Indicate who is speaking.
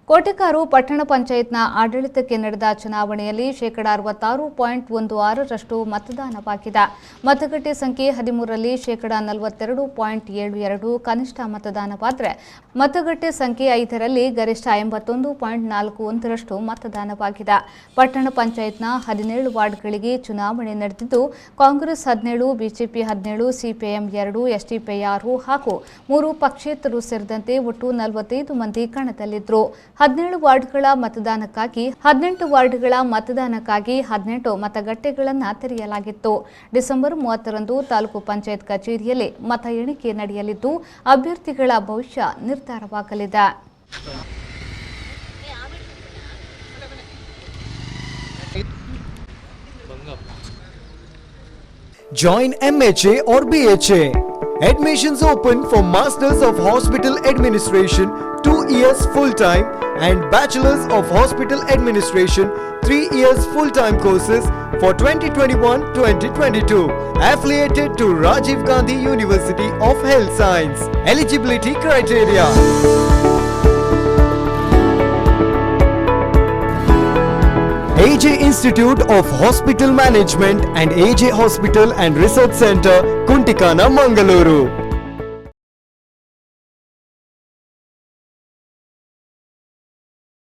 Speaker 1: ಕೋಟೆಕಾರು ಪಟ್ಟಣ ಪಂಚಾಯತ್ನ ಆಡಳಿತಕ್ಕೆ ನಡೆದ ಚುನಾವಣೆಯಲ್ಲಿ 66.16% ಮತದಾನವಾಗಿದೆ. ಮತಗಟ್ಟೆ ಸಂಖ್ಯೆ 13ರಲ್ಲಿ 42.72 ಕನಿಷ್ಠ ಮತದಾನವಾದರೆ ಮತಗಟ್ಟೆ ಸಂಖ್ಯೆ 5ರಲ್ಲಿ ಗರಿಷ್ಠ 81.41% ಮತದಾನವಾಗಿದೆ. ಪಟ್ಟಣ ಪಂಚಾಯತ್ನ 17 ವಾರ್ಡ್ಗಳಿಗೆ ಚುನಾವಣೆ ನಡೆದಿದ್ದು ಕಾಂಗ್ರೆಸ್ 17, ಬಿಜೆಪಿ 17, ಸಿಪಿಎಂ 2, ಎಸ್ಡಿಪಿಐ 6 ಹಾಗೂ 3 ಪಕ್ಷೇತರರು ಸೇರಿದಂತೆ ಒಟ್ಟು 45 ಮಂದಿ ಕಣದಲ್ಲಿದ್ದರು. 17 ವಾರ್ಡ್ಗಳ ಮತದಾನಕ್ಕಾಗಿ 18 ವಾರ್ಡ್ಗಳ ಮತದಾನಕ್ಕಾಗಿ 18 ಮತಗಟ್ಟೆಗಳನ್ನು ತೆರೆಯಲಾಗಿತ್ತು. ಡಿಸೆಂಬರ್ 30ರಂದು ತಾಲೂಕು ಪಂಚಾಯತ್ ಕಚೇರಿಯಲ್ಲಿ ಮತ ಎಣಿಕೆ ನಡೆಯಲಿದ್ದು ಅಭ್ಯರ್ಥಿಗಳ ಭವಿಷ್ಯ ನಿರ್ಧಾರವಾಗಲಿದೆ.
Speaker 2: Join MHA or BHA. Admissions open for Masters of Hospital Administration 2 years full-time and Bachelors of Hospital Administration 3 years full-time courses for 2021-2022. Affiliated to Rajiv Gandhi University of Health Science. Eligibility criteria. AJ Institute of Hospital Management and AJ Hospital and Research Center, Kuntikana, Mangaluru.